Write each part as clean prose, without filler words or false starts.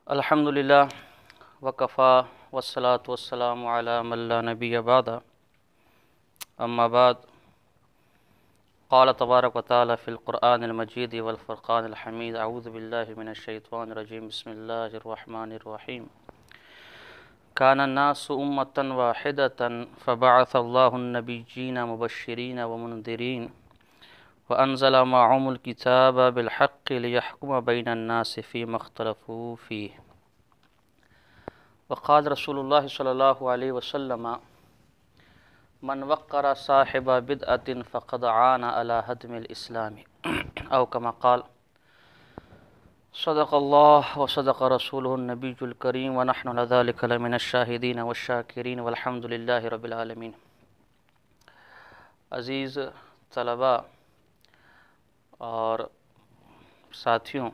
الحمدللہ وکفا والصلاة والسلام علی من لا نبی بعد اما بعد قال تبارک و تعالی فی القرآن المجید والفرقان الحمید اعوذ باللہ من الشیطان الرجیم بسم اللہ الرحمن الرحیم کان الناس امتا واحدتا فبعث اللہ النبیین مبشرین ومنذرین وانزل معهم الكتاب بالحق ليحكم بين الناس فيما اختلفوا فيه وقال رسول اللہ صلی اللہ علیہ وسلم من وقر صاحب بدعة فقد عان على هدم الاسلام او كما قال صدق اللہ وصدق رسولہ النبی الکریم ونحن لذلك لمن الشاہدین والشاکرین والحمد للہ رب العالمین۔ عزیز طلباء اور ساتھیوں،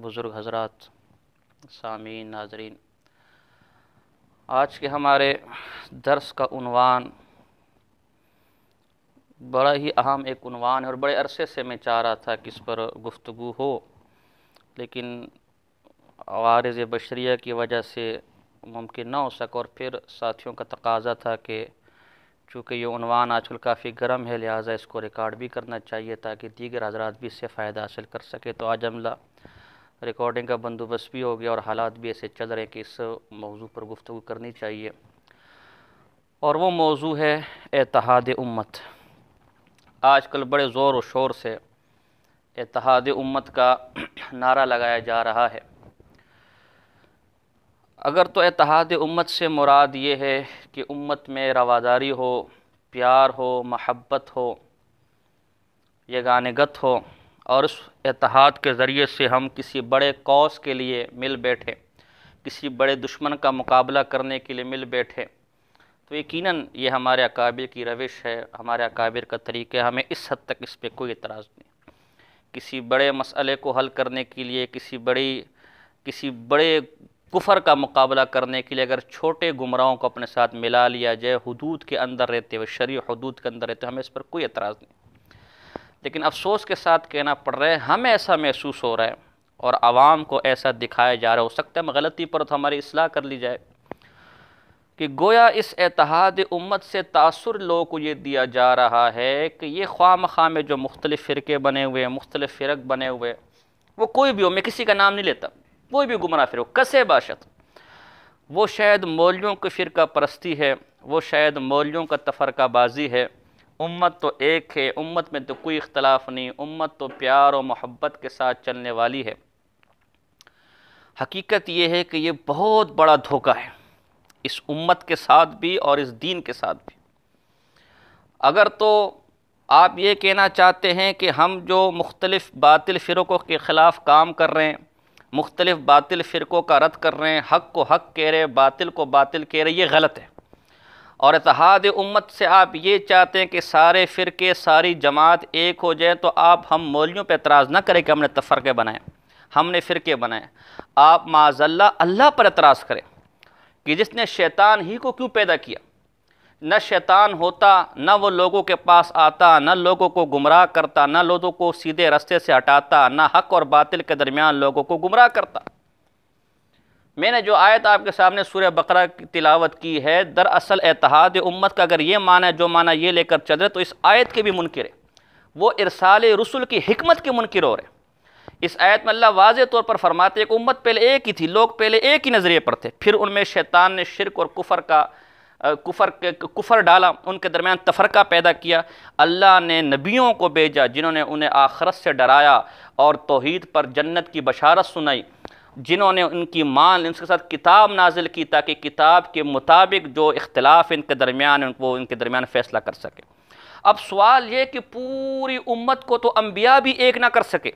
بزرگ حضرات، سامعین، ناظرین، آج کے ہمارے درس کا عنوان بڑا ہی اہم ایک عنوان ہے اور بڑے عرصے سے میں چاہ رہا تھا کہ اس پر گفتگو ہو، لیکن عوارض بشریہ کی وجہ سے ممکن نہ ہو سکا، اور پھر ساتھیوں کا تقاضا تھا کہ چونکہ یہ عنوان آج کل کافی گرم ہے لہٰذا اس کو ریکارڈ بھی کرنا چاہیے تاکہ دیگر حضرات بھی اس سے فائدہ حاصل کر سکے، تو آج عملہ ریکارڈنگ کا بندوبست بھی ہو گیا اور حالات بھی ایسے چل رہے ہیں کہ اس موضوع پر گفتگو کرنی چاہیے، اور وہ موضوع ہے اتحاد امت۔ آج کل بڑے زور و شور سے اتحاد امت کا نعرہ لگایا جا رہا ہے۔ اگر تو اتحاد امت سے مراد یہ ہے کہ امت میں رواداری ہو، پیار ہو، محبت ہو، یگانگت ہو، اور اس اتحاد کے ذریعے سے ہم کسی بڑے کاز کے لیے مل بیٹھے، کسی بڑے دشمن کا مقابلہ کرنے کے لیے مل بیٹھے، تو یقیناً یہ ہمارے اکابر کی روش ہے، ہمارے اکابر کا طریقہ ہے، ہمیں اس حد تک اس پہ کوئی اعتراض نہیں۔ کسی بڑے مسئلے کو حل کرنے کے لیے، کسی بڑے کفر کا مقابلہ کرنے کے لیے اگر چھوٹے گمراہوں کو اپنے ساتھ ملا لیا جائے، حدود کے اندر رہتے ہوئے، شرعی حدود کے اندر رہتے ہوئے، ہمیں اس پر کوئی اعتراض نہیں، لیکن افسوس کے ساتھ کہنا پڑ رہا ہے، ہمیں ایسا محسوس ہو رہا ہے اور عوام کو ایسا دکھایا جا رہا ہے، ہو سکتا ہے ہم غلطی پر تو ہماری اصلاح کر لی جائے، کہ گویا اس اتحاد امت سے تاثر لوگوں کو یہ دیا جا رہا ہے کہ یہ خواہ مخواہ میں جو مختلف فرقے بنے ہوئے ہیں، مختلف فرق بنے ہوئے، وہ کوئی بھی ہو، میں کسی کا نام نہیں لیتا، کوئی بھی گمراہ فرق کسے باشد، وہ شاید مولویوں کی فرقہ پرستی ہے، وہ شاید مولویوں کا تفرقہ بازی ہے، امت تو ایک ہے، امت میں تو کوئی اختلاف نہیں، امت تو پیار و محبت کے ساتھ چلنے والی ہے۔ حقیقت یہ ہے کہ یہ بہت بڑا دھوکہ ہے اس امت کے ساتھ بھی اور اس دین کے ساتھ بھی۔ اگر تو آپ یہ کہنا چاہتے ہیں کہ ہم جو مختلف باطل فرقوں کے خلاف کام کر رہے ہیں، مختلف باطل فرقوں کا رد کر رہے ہیں، حق کو حق کہہ رہے ہیں، باطل کو باطل کہہ رہے ہیں، یہ غلط ہے، اور اتحاد امت سے آپ یہ چاہتے ہیں کہ سارے فرقے، ساری جماعت ایک ہو جائے، تو آپ ہم مولویوں پہ اعتراض نہ کریں کہ ہم نے تفرقے بنائے، ہم نے فرقے بنائے، آپ معاذ اللہ پر اعتراض کریں کہ جس نے شیطان ہی کو کیوں پیدا کیا، نہ شیطان ہوتا، نہ وہ لوگوں کے پاس آتا، نہ لوگوں کو گمراہ کرتا، نہ لوگوں کو سیدھے راستے سے ہٹاتا، نہ حق اور باطل کے درمیان لوگوں کو گمراہ کرتا۔ میں نے جو آیت آپ کے سامنے سورہ بقرہ کی تلاوت کی ہے، دراصل اتحاد امت کا اگر یہ معنی ہے، جو معنی یہ لے کر چل رہے، تو اس آیت کے بھی منکر ہے، وہ ارسال رسول کی حکمت کے منکر ہو رہے۔ اس آیت میں اللہ واضح طور پر فرماتے ہیں کہ امت پہلے ایک ہی تھی، لوگ پہلے ایک ہی نظریے پر تھے، پھر ان میں شیطان نے شرک اور کفر ڈالا، ان کے درمیان تفرقہ پیدا کیا۔ اللہ نے نبیوں کو بھیجا جنہوں نے انہیں آخرت سے ڈرایا اور توحید پر جنت کی بشارت سنائی، جنہوں نے ان کی ان کے ساتھ کتاب نازل کی تاکہ کتاب کے مطابق جو اختلاف ان کے درمیان وہ ان کے درمیان فیصلہ کر سکے۔ اب سوال یہ کہ پوری امت کو تو انبیاء بھی ایک نہ کر سکے،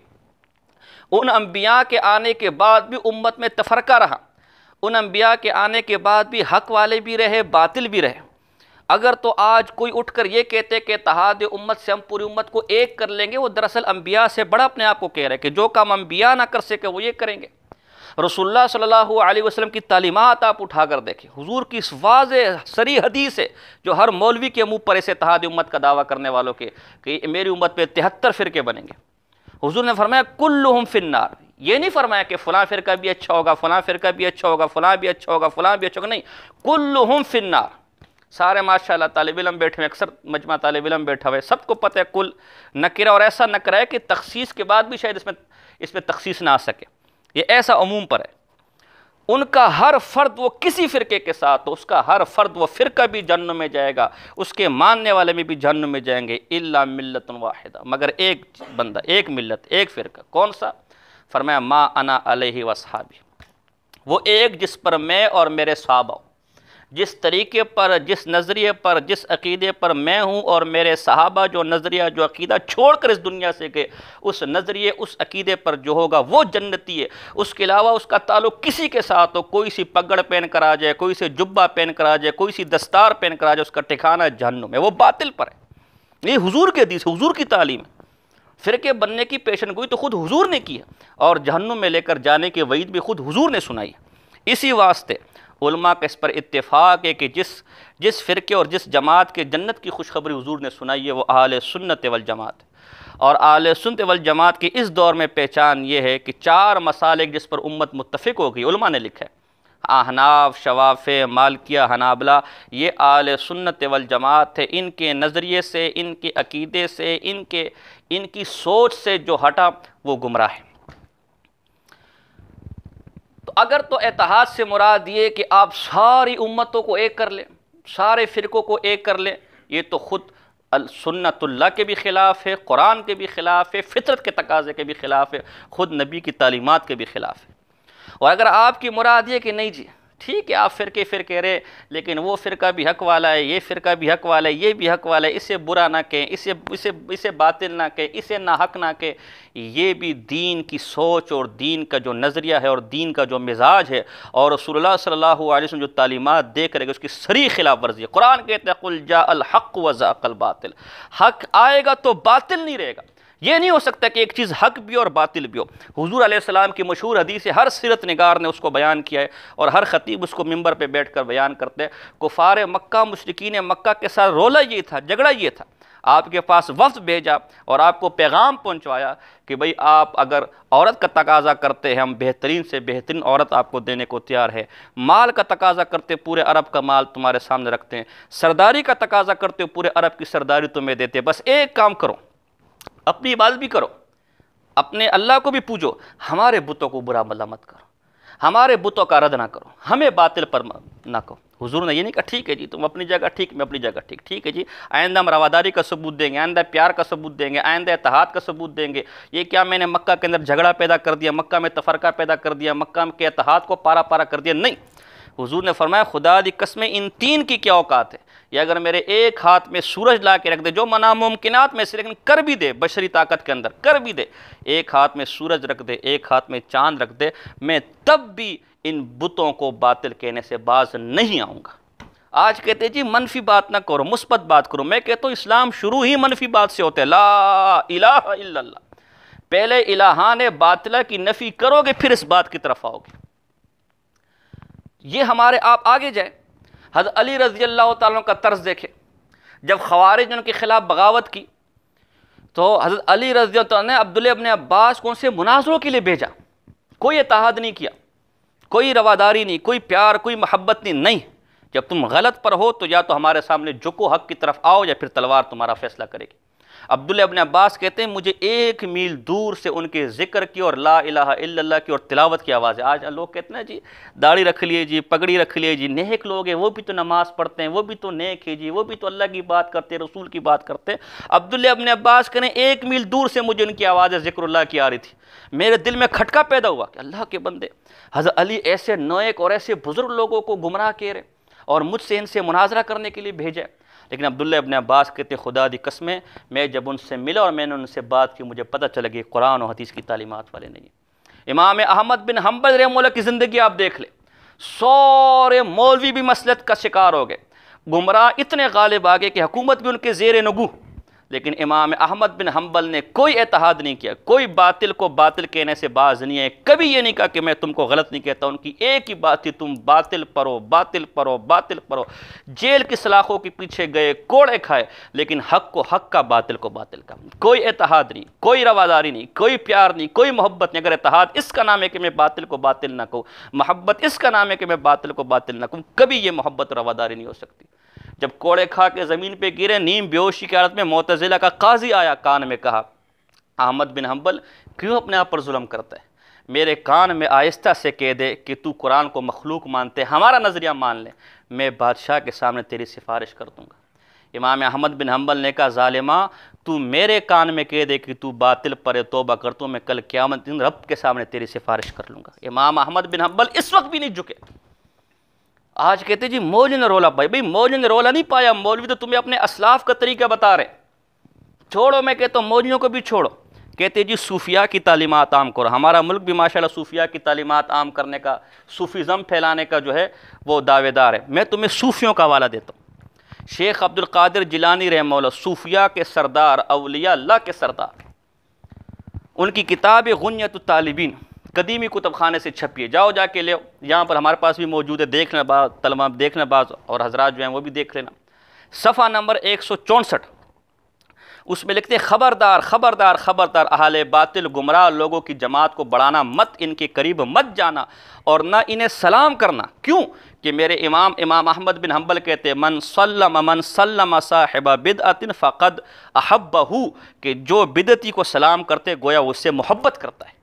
ان انبیاء کے آنے کے بعد بھی امت میں تفرقہ رہا، ان انبیاء کے آنے کے بعد بھی حق والے بھی رہے، باطل بھی رہے۔ اگر تو آج کوئی اٹھ کر یہ کہتے کہ اتحاد امت سے ہم پوری امت کو ایک کر لیں گے، وہ دراصل انبیاء سے بڑا اپنے آپ کو کہہ رہے کہ جو کام انبیاء نہ کر سکے وہ یہ کریں گے۔ رسول اللہ صلی اللہ علیہ وسلم کی تعلیمات آپ اٹھا کر دیکھیں، حضور کی اس واضح صریح حدیث ہے جو ہر مولوی کے منہ پر اس اتحاد امت کا دعویٰ کرنے والوں کے کہ میری امت میں 73 فرقے بنیں گے۔ حضور نے فرمایا کلہم فی النار، یہ نہیں فرمایا کہ فلاں فرقہ بھی اچھا ہوگا، فلاں فرقہ بھی اچھا ہوگا، فلاں بھی اچھا ہوگا، فلاں بھی اچھا ہوگا، نہیں، کلہم فی النار. سارے ماشاءاللہ طالب علم بیٹھے ہوئے، اکثر مجمع طالب علم بیٹھا ہوا ہے، سب کو پتہ ہے کل نکرہ، اور ایسا نکرہ ہے کہ تخصیص کے بعد بھی شاید اس میں تخصیص نہ آ سکے، یہ ایسا عموم پر ہے. ان کا ہر فرد وہ کسی فرقے کے ساتھ ہو، اس کا ہر فرد وہ فرقہ بھی جہنم میں جائے گا، اس کے ماننے والے میں بھی جہنم میں جائیں گے، الا ملت واحدہ، مگر ایک بندہ، ایک ملت، ایک فرقہ. کون سا؟ فرمایا ما انا علیہ واصحابی، وہ ایک جس پر میں اور میرے صحابہ، جس طریقے پر، جس نظریے پر، جس عقیدے پر میں ہوں اور میرے صحابہ جو نظریہ، جو عقیدہ چھوڑ کر اس دنیا سے گئے، اس نظریے، اس عقیدے پر جو ہوگا وہ جنتی ہے. اس کے علاوہ اس کا تعلق کسی کے ساتھ ہو، کوئی سی پگڑ پہن کر آ جائے، کوئی سی جبہ پہن کر آ جائے، کوئی سی دستار پہن کر آ جائے، اس کا ٹھکانہ جہنم ہے، وہ باطل پر ہے. یہ حضور کے حدیث، حضور کی تعلیم ہے. فرقے بننے کی پیشن گوئی تو خود حضور نے کی ہے، اور جہنم میں لے کر جانے کی وعید بھی خود حضور نے سنائی ہے. اسی واسطے علماء کا اس پر اتفاق ہے کہ جس فرقے اور جس جماعت کے جنت کی خوشخبری حضور نے سنائی ہے وہ اہل سنت والجماعت ہے. اور اہل سنت والجماعت کی اس دور میں پہچان یہ ہے کہ 4 مسالک جس پر امت متفق ہو گئی، علماء نے لکھا ہے، احناف، شوافع، مالکیہ، حنابلہ، یہ اہل سنت والجماعت ہے. ان کے نظریے سے، ان کے عقیدے سے، ان کی سوچ سے جو ہٹا وہ گمراہ ہے. تو اگر تو اتحاد سے مراد یہ کہ آپ ساری امتوں کو ایک کر لیں، سارے فرقوں کو ایک کر لیں، یہ تو خود سنت اللہ کے بھی خلاف ہے، قرآن کے بھی خلاف ہے، فطرت کے تقاضے کے بھی خلاف ہے، خود نبی کی تعلیمات کے بھی خلاف ہے. اور اگر آپ کی مراد یہ کہ نہیں جی ٹھیک ہے آپ فرقے رہے، لیکن وہ فرقہ بھی حق والا ہے، یہ فرقہ بھی حق والا ہے، یہ بھی حق والا ہے، اسے برا نہ کہیں، اسے باطل نہ کہیں، اسے ناحق نہ کہیں، یہ بھی دین کی سوچ اور دین کا جو نظریہ ہے اور دین کا جو مزاج ہے اور رسول اللہ صلی اللہ علیہ وسلم جو تعلیمات دے کرے گا اس کی صریح خلاف ورزی ہے. قرآن کہتے ہیں قل جاء الحق وزهق الباطل، حق آئے گا تو باطل نہیں رہے گا. یہ نہیں ہو سکتا کہ ایک چیز حق بھی اور باطل بھی ہو. حضور علیہ السلام کی مشہور حدیث ہے، ہر سیرت نگار نے اس کو بیان کیا ہے اور ہر خطیب اس کو منبر پہ بیٹھ کر بیان کرتے ہیں. کفار مکہ، مشرکین مکہ کے ساتھ رولا یہ تھا، جھگڑا یہ تھا. آپ کے پاس وفد بھیجا اور آپ کو پیغام پہنچوایا کہ بھئی آپ اگر عورت کا تقاضا کرتے ہیں ہم بہترین سے بہترین عورت آپ کو دینے کو تیار ہے، مال کا تقاضا کرتے پورے عرب کا مال تمہارے سامنے رکھتے ہیں، سرداری کا تقاضا کرتے پورے عرب کی سرداری تمہیں دیتے، بس ایک کام کرو، اپنی عبادت بھی کرو، اپنے اللہ کو بھی پوجو، ہمارے بتوں کو برا بھلا مت کرو، ہمارے بتوں کا رد نہ کرو، ہمیں باطل پر نہ کہو. حضور نے یہ نہیں کہا ٹھیک ہے جی تم اپنی جگہ ٹھیک، میں اپنی جگہ ٹھیک ہے جی، آئندہ ہم رواداری کا ثبوت دیں گے، آئندہ پیار کا ثبوت دیں گے، آئندہ اتحاد کا ثبوت دیں گے. یہ کیا میں نے مکہ کے اندر جھگڑا پیدا کر دیا، مکہ میں تفرقہ پیدا کر دیا، مکہ کے اتحاد کو پارا پارا کر دیا؟ نہیں. حضور نے فرمایا خدا دی قسمیں ان 3 کی کیا اوقات ہے، یہ اگر میرے ایک ہاتھ میں سورج لا کے رکھ دے، جو ناممکنات میں سے لیکن کر بھی دے، بشری طاقت کے اندر کر بھی دے، ایک ہاتھ میں سورج رکھ دے، ایک ہاتھ میں چاند رکھ دے، میں تب بھی ان بتوں کو باطل کہنے سے باز نہیں آؤں گا. آج کہتے جی منفی بات نہ کرو، مثبت بات کرو. میں کہتا ہوں اسلام شروع ہی منفی بات سے ہوتا ہے، لا الہ الا اللہ. پہلے الہان باطلہ کی نفی کرو گے پھر اس بات کی طرف آؤ گے. یہ ہمارے آپ آگے جائیں، حضرت علی رضی اللہ تعالیٰ کا طرز دیکھیں. جب خوارج نے ان کے خلاف بغاوت کی تو حضرت علی رضی اللہ تعالیٰ نے عبداللہ ابن عباس کو ان سے مناظروں کے لیے بھیجا. کوئی اتحاد نہیں کیا، کوئی رواداری نہیں، کوئی پیار، کوئی محبت نہیں. جب تم غلط پر ہو تو یا تو ہمارے سامنے جھکو، حق کی طرف آؤ، یا پھر تلوار تمہارا فیصلہ کرے گی. عبداللہ ابن عباس کہتے ہیں مجھے 1 میل دور سے ان کے ذکر کی اور لا الہ الا اللہ کی اور تلاوت کی آواز ہے. آج لوگ کہتے ہیں جی داڑھی رکھ لیے جی، پگڑی رکھ لیے جی، نیک لوگ ہیں، وہ بھی تو نماز پڑھتے ہیں، وہ بھی تو نیک ہے جی، وہ بھی تو اللہ کی بات کرتے ہیں، رسول کی بات کرتے ہیں. عبداللہ ابن عباس کہنے 1 میل دور سے مجھے ان کی آواز ذکر اللہ کی آ رہی تھی. میرے دل میں کھٹکا پیدا ہوا کہ اللہ کے بندے، حضرت علی ایسے نیک اور ایسے بزرگ لوگوں کو گمراہ کہہ رہے اور مجھ سے ان سے مناظرہ کرنے کے لیے بھیجا. لیکن عبداللہ ابن عباس کہتے ہیں خدا دی قسمیں میں جب ان سے ملا اور میں نے ان سے بات کی مجھے پتہ چلا کہ قرآن و حدیث کی تعلیمات والے نہیں ہیں. امام احمد بن حنبل رحمہ اللہ کی زندگی آپ دیکھ لیں، سارے مولوی بھی مسلط کا شکار ہو گئے، گمراہ اتنے غالب آگے کہ حکومت بھی ان کے زیر نگو، لیکن امام احمد بن حنبل نے کوئی اتحاد نہیں کیا، کوئی باطل کو باطل کہنے سے باز نہیں ہے، کبھی یہ نہیں کہا کہ میں تم کو غلط نہیں کہتا۔ ان کی ایک ہی بات تھی، تم باطل پڑھو، باطل پڑھو، باطل پڑھو۔ جیل کی سلاخوں کے پیچھے گئے، کوڑے کھائے، لیکن حق کو حق کا، باطل کو باطل کا۔ کوئی اتحاد نہیں، کوئی رواداری نہیں، کوئی پیار نہیں، کوئی محبت نہیں۔ اگر اتحاد اس کا نام ہے کہ میں باطل کو باطل نہ کہوں، محبت اس کا نام ہے کہ میں باطل کو باطل نہ کہوں، کبھی یہ محبت رواداری نہیں ہو سکتی۔ جب کوڑے کھا کے زمین پہ گرے، نیم بیہوشی کی حالت میں، معتزلہ کا قاضی آیا، کان میں کہا، احمد بن حنبل کیوں اپنے آپ پر ظلم کرتا ہے؟ میرے کان میں آہستہ سے کہہ دے کہ تو قرآن کو مخلوق مانتے، ہمارا نظریہ مان لے، میں بادشاہ کے سامنے تیری سفارش کر دوں گا۔ امام احمد بن حنبل نے کہا، ظالمہ، تو میرے کان میں کہہ دے کہ تو باطل پر توبہ کر تو میں کل قیامت دن رب کے سامنے تیری سفارش کر لوں گا۔ امام احمد بن حنبل اس وقت بھی نہیں جھکے۔ آج کہتے جی مولوی نے رولا پایا، بھئی مولوی نے رولا نہیں پایا، مولوی تو تمہیں اپنے اسلاف کا طریقہ بتا رہے۔ چھوڑو، میں کہتا ہوں مولویوں کو بھی چھوڑو۔ کہتے جی صوفیاء کی تعلیمات عام کرو۔ ہمارا ملک بھی ماشاءاللہ صوفیاء کی تعلیمات عام کرنے کا، صوفیزم پھیلانے کا جو ہے وہ دعوے دار ہے۔ میں تمہیں صوفیوں کا حوالہ دیتا ہوں۔ شیخ عبد القادر جیلانی رحمہ اللہ، صوفیاء کے سردار، اولیاء اللہ کے سردار، ان کی کتاب غنیۃ الطالبین قدیمی کتب خانے سے چھپی ہے، جاؤ جا کے لے، یہاں پر ہمارے پاس بھی موجود ہے، دیکھ لینا، بعض طلبہ دیکھ لینا، بعض اور حضرات جو ہیں وہ بھی دیکھ لینا۔ صفحہ نمبر 164، اس میں لکھتے ہیں، خبردار خبردار خبردار، اہل باطل گمراہ لوگوں کی جماعت کو بڑھانا مت، ان کے قریب مت جانا، اور نہ انہیں سلام کرنا۔ کیوں کہ میرے امام احمد بن حنبل کہتے ہیں، من سلم صاحب بدعت فقد احبہ، کہ جو بدعتی کو سلام کرتے گویا اس سے محبت کرتا ہے،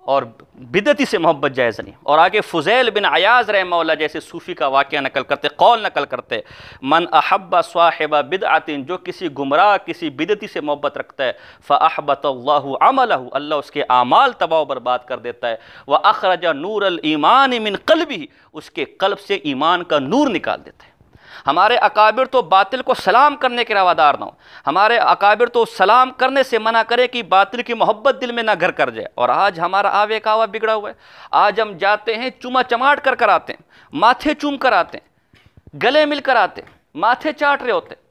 اور بدعتی سے محبت جائز نہیں۔ اور آگے فضیل بن عیاض رحمہ اللہ جیسے صوفی کا واقعہ نقل کرتے، قول نقل کرتے، من احب صاحب بدعت، جو کسی گمراہ کسی بدعتی سے محبت رکھتا ہے، فاحبط اللہ عملہ، اللہ اس کے اعمال تباہ و برباد کر دیتا ہے، واخرج نور الایمان من قلبہ، اس کے قلب سے ایمان کا نور نکال دیتا ہے۔ ہمارے اکابر تو باطل کو سلام کرنے کے روادار نہ ہو، ہمارے اکابر تو سلام کرنے سے منع کرے کہ باطل کی محبت دل میں نہ گھر کر جائے۔ اور آج ہمارا آوے کاوا بگڑا ہوا ہے، آج ہم جاتے ہیں چوما چماٹ کر آتے ہیں، ماتھے چوم کر آتے ہیں، گلے مل کر آتے ہیں، ماتھے چاٹ رہے ہوتے ہیں،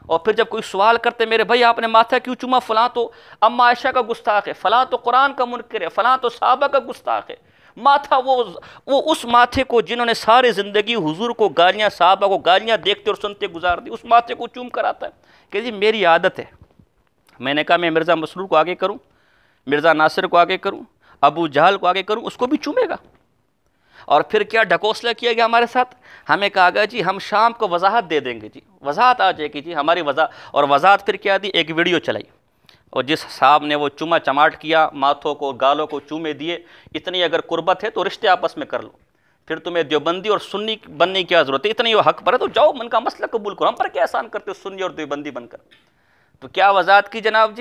اور پھر جب کوئی سوال کرتے میرے بھائی آپ نے ماتھا کیوں چوما، فلاں تو اما عائشہ کا گستاخ ہے، فلاں تو قرآن کا منکر ہے، فلاں تو صحابہ کا گستاخ ہے۔ ماتھا وہ اس ماتھے کو جنہوں نے ساری زندگی حضور کو گالیاں، صحابہ کو گالیاں دیکھتے اور سنتے گزار دی، اس ماتھے کو چوم کر آتا ہے کہ جی میری عادت ہے۔ میں نے کہا میں مرزا مسرور کو آگے کروں، مرزا ناصر کو آگے کروں، ابو جہل کو آگے کروں، اس کو بھی چومے گا۔ اور پھر کیا ڈھکوسلا کیا گیا ہمارے ساتھ، ہمیں کہا گیا جی ہم شام کو وضاحت دے دیں گے، جی وضاحت آ جائے گی جی ہماری وضاحت۔ اور وضاحت پھر کیا دی، ایک ویڈیو چلائی، اور جس صاحب نے وہ چوما چماٹ کیا، ماتھوں کو گالوں کو چومے دیے، اتنی اگر قربت ہے تو رشتے آپس میں کر لو، پھر تمہیں دیوبندی اور سنی بننے کی کیا ضرورت ہے، اتنی وہ حق پر ہے تو جاؤ من کا مسئلہ قبول کرو، ہم پر کیا احسان کرتے ہو سنی اور دیوبندی بن کر۔ تو کیا وضاحت کی جناب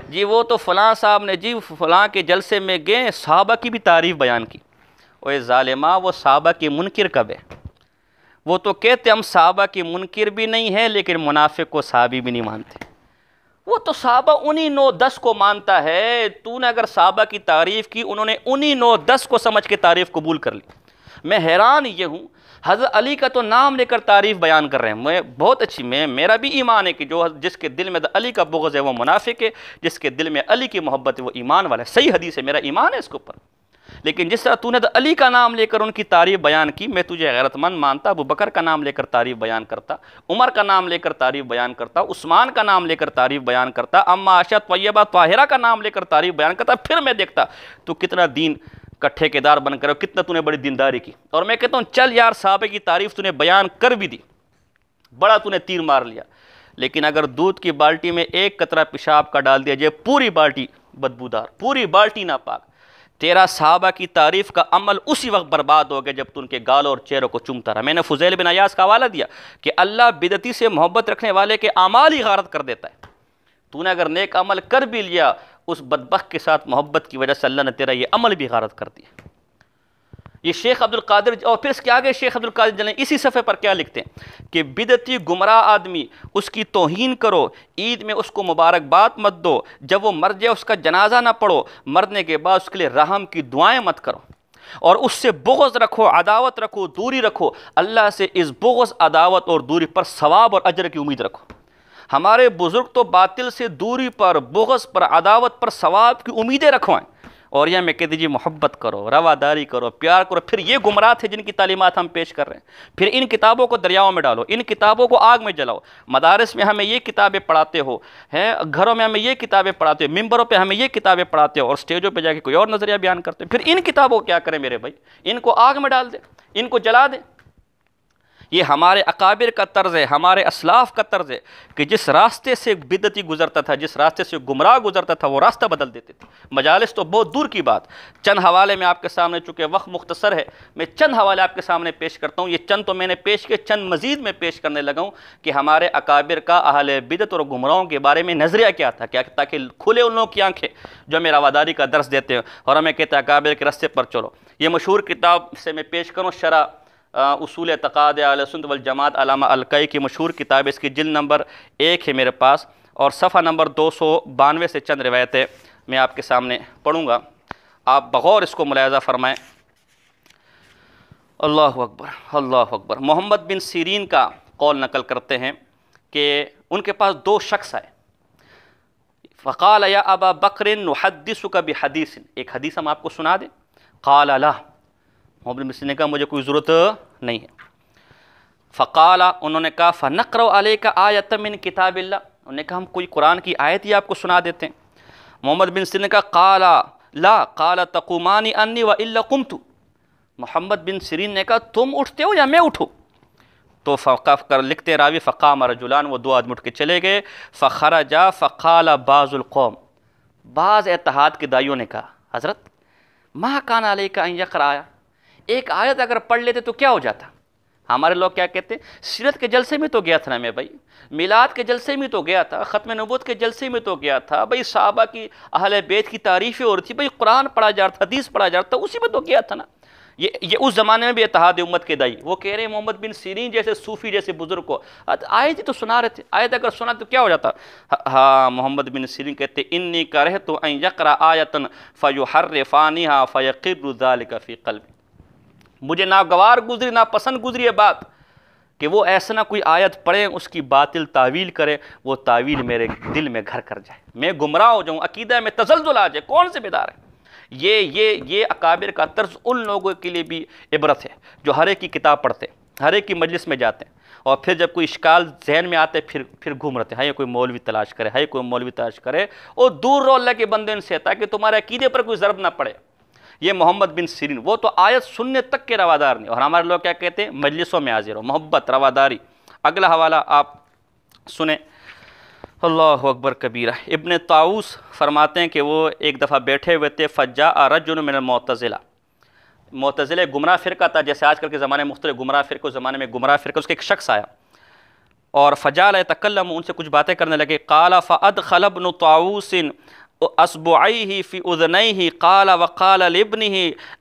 جی وہ تو فلاں صاحب نے جی فلاں کے جلسے میں گئے، صحابہ کی بھی تعریف بیان کی۔ اوہ ظالمہ، وہ صحابہ کی منکر کب ہے؟ وہ تو کہتے ہم صحابہ کی منکر بھی نہیں ہیں لیکن منافق کو صحابی بھی نہیں مانتے۔ وہ تو صحابہ انہی 9-10 کو مانتا ہے، تو نے اگر صحابہ کی تعریف کی، انہوں نے انہی 9-10 کو سمجھ کے تعریف قبول کر لی۔ میں حیران یہ ہوں، حضرت علی کا تو نام لے کر تعریف بیان کر رہے ہیں، میں بہت اچھی، میرا بھی ایمان ہے کہ جس کے دل میں علی کا بغض ہے وہ منافق ہے، جس کے دل میں علی کی محبت ہے وہ ایمان والا ہے، صحیح حدیث ہے، میرا ایمان ہے اس کے اوپر۔ لیکن جس طرح تو نے علی کا نام لے کر ان کی تعریف بیان کی، میں تجھے غیرت مند مانتا، ابو بکر کا نام لے کر تعریف بیان کرتا، عمر کا نام لے کر تعریف بیان کرتا، عثمان کا نام لے کر تعریف بیان کرتا، اما عائشہ طیبہ طاہرہ کا نام لے کر تعریف بیان کرتا، پھر میں دیکھتا تو کتنا دین کا ٹھیکیدار بن کر کتنا تو نے بڑی دینداری کی۔ اور میں کہتا ہوں چل یار صحابہ کی تعریف تو نے بیان کر بھی دی، بڑا تو نے تیر مار لیا، لیکن اگر دودھ کی بالٹی میں ایک قطرہ پیشاب کا ڈال دیا جائے، پوری بالٹی بدبودار، پوری بالٹی ناپاک، تیرا صحابہ کی تعریف کا عمل اسی وقت برباد ہو گیا جب تو ان کے گالوں اور چہروں کو چومتا رہا۔ میں نے فضیل بن عیاض کا حوالہ دیا کہ اللہ بدعتی سے محبت رکھنے والے کے اعمال ہی غارت کر دیتا ہے۔ تو نے اگر نیک عمل کر بھی لیا، اس بدبخت کے ساتھ محبت کی وجہ سے اللہ نے تیرا یہ عمل بھی غارت کر دیا۔ یہ شیخ عبد القادر، اور پھر اس کے آگے شیخ عبد القادر جیلانی اسی صفحے پر کیا لکھتے ہیں کہ بدعتی گمراہ آدمی، اس کی توہین کرو، عید میں اس کو مبارکباد مت دو، جب وہ مر جائے اس کا جنازہ نہ پڑھو، مرنے کے بعد اس کے لیے رحم کی دعائیں مت کرو، اور اس سے بغض رکھو، عداوت رکھو، دوری رکھو، اللہ سے اس بغض، عداوت اور دوری پر ثواب اور اجر کی امید رکھو۔ ہمارے بزرگ تو باطل سے دوری پر، بغض پر، عداوت پر ثواب کی امیدیں رکھوائیں، اور یہ میں کہہ دیجیے محبت کرو، رواداری کرو، پیار کرو، پھر یہ گمراہ تھے جن کی تعلیمات ہم پیش کر رہے ہیں۔ پھر ان کتابوں کو دریاؤں میں ڈالو، ان کتابوں کو آگ میں جلاؤ، مدارس میں ہمیں یہ کتابیں پڑھاتے ہو، گھروں میں ہمیں یہ کتابیں پڑھاتے ہو، ممبروں پہ ہمیں یہ کتابیں پڑھاتے ہو، اور سٹیجوں پہ جا کے کوئی اور نظریہ بیان کرتے ہو، پھر ان کتابوں کو کیا کریں میرے بھائی؟ ان کو آگ میں ڈال دیں، ان کو جلا دیں۔ یہ ہمارے اکابر کا طرز ہے، ہمارے اسلاف کا طرز ہے کہ جس راستے سے بدعتی گزرتا تھا، جس راستے سے گمراہ گزرتا تھا، وہ راستہ بدل دیتے تھے۔ مجالس تو بہت دور کی بات، چند حوالے میں آپ کے سامنے، چونکہ وقت مختصر ہے، میں چند حوالے آپ کے سامنے پیش کرتا ہوں۔ یہ چند تو میں نے پیش کیے، چند مزید میں پیش کرنے لگا ہوں کہ ہمارے اکابر کا اہل بدعت اور گمراہوں کے بارے میں نظریہ کیا تھا، کیا تاکہ کھلے ان لوگوں کی آنکھیں جو ہمیں رواداری کا درس دیتے ہیں اور ہمیں کہتے ہیں اکابر کے راستے پر چلو۔ یہ مشہور کتاب سے میں پیش کروں، شرح اصول اعتقاد اہل سنت والجماعت علامہ الکائی کی مشہور کتاب ہے، اس کی جلد نمبر 1 ہے میرے پاس، اور صفحہ نمبر 292 سے چند روایتیں میں آپ کے سامنے پڑھوں گا، آپ بغور اس کو ملاحظہ فرمائیں۔ اللہ اکبر، اللہ اکبر۔ محمد بن سیرین کا قول نقل کرتے ہیں کہ ان کے پاس 2 شخص آئے، فقال یا ابا بکر نحدثک بحدیث، ایک حدیث ہم آپ کو سنا دیں؟ قال لا، محمد بن سیرین نے کہا مجھے کوئی ضرورت نہیں ہے۔ فقال، انہوں نے کہا فنقرأ علیک آیۃ من کتاب اللہ، انہوں نے کہا ہم کوئی قرآن کی آیت ہی آپ کو سنا دیتے ہیں۔ محمد بن سیرین نے کہا قال لا، قال تقومان انی والا قمت، محمد بن سیرین نے کہا تم اٹھتے ہو یا میں اٹھوں؟ تو لکھتے ہیں راوی فقام رجلان، وہ 2 آدمی اٹھ کے چلے گئے، فخرجا فقال بعض القوم، بعض اتحاد کے دائیوں نے کہا حضرت ما کان علیک ان یقرأ، ایک آیت اگر پڑھ لیتے تو کیا ہو جاتا؟ ہمارے لوگ کیا کہتے ہیں، سیرت کے جلسے میں تو گیا تھا نا میں بھائی، میلاد کے جلسے میں تو گیا تھا، ختم نبوت کے جلسے میں تو گیا تھا بھائی، صحابہ کی اہل بیت کی تعریفیں ہو رہی تھی بھائی، قرآن پڑھا جا رہا تھا، حدیث پڑھا جا رہا تھا، اسی میں تو گیا تھا نا۔ یہ اس زمانے میں بھی اتحاد امت کے دائی وہ کہہ رہے ہیں محمد بن سیرین جیسے صوفی جیسے بزرگ کو آیت ہی تو سنا رہے تھے، آیت اگر سنا تو کیا ہو جاتا؟ ہاں، محمد بن سیرین کہتے انی کرہت ان یقرأ آیۃ فیحرفانھا فیقر ذلک فی قلبی، مجھے ناگوار گزری، ناپسند گزری یہ بات کہ وہ ایسا نہ کوئی آیت پڑھیں، اس کی باطل تعویل کرے، وہ تعویل میرے دل میں گھر کر جائے، میں گمراہ ہو جاؤں، عقیدہ میں تزلزل آ جائے۔ کون سے بیدار ہے؟ یہ اکابر کا طرز ان لوگوں کے لیے بھی عبرت ہے جو ہر ایک کی کتاب پڑھتے ہیں، ہر ایک کی مجلس میں جاتے ہیں، اور پھر جب کوئی اشکال ذہن میں آتے پھر گھوم رہتے ہیں، ہاں کوئی مولوی تلاش کرے، ہاں کوئی مولوی تلاش کرے، اور دور رہو اللہ کے بندے ان سے تاکہ تمہارے عقیدے پر کوئی ضرب نہ پڑے۔ یہ محمد بن سیرین، وہ تو آیت سننے تک کے روادار نہیں، اور ہمارے لوگ کیا کہتے ہیں مجلسوں میں حاضر ہو، محبت، رواداری۔ اگلا حوالہ آپ سنیں، اللہ اکبر کبیرہ۔ ابن طاؤس فرماتے ہیں کہ وہ ایک دفعہ بیٹھے ہوئے تھے، فجاء رجل من المعتزلہ، معتزلہ گمراہ فرقہ تھا، جیسے آج کل کے زمانے میں مختلف گمراہ فرقے، اس زمانے میں گمراہ فرقہ، اس کے ایک شخص آیا اور فجعل یتکلم، ان سے کچھ باتیں کرنے لگے۔ قال فادخل ابن طاؤس اصبعیہ فی اذنیہ، قال وقال لابنہ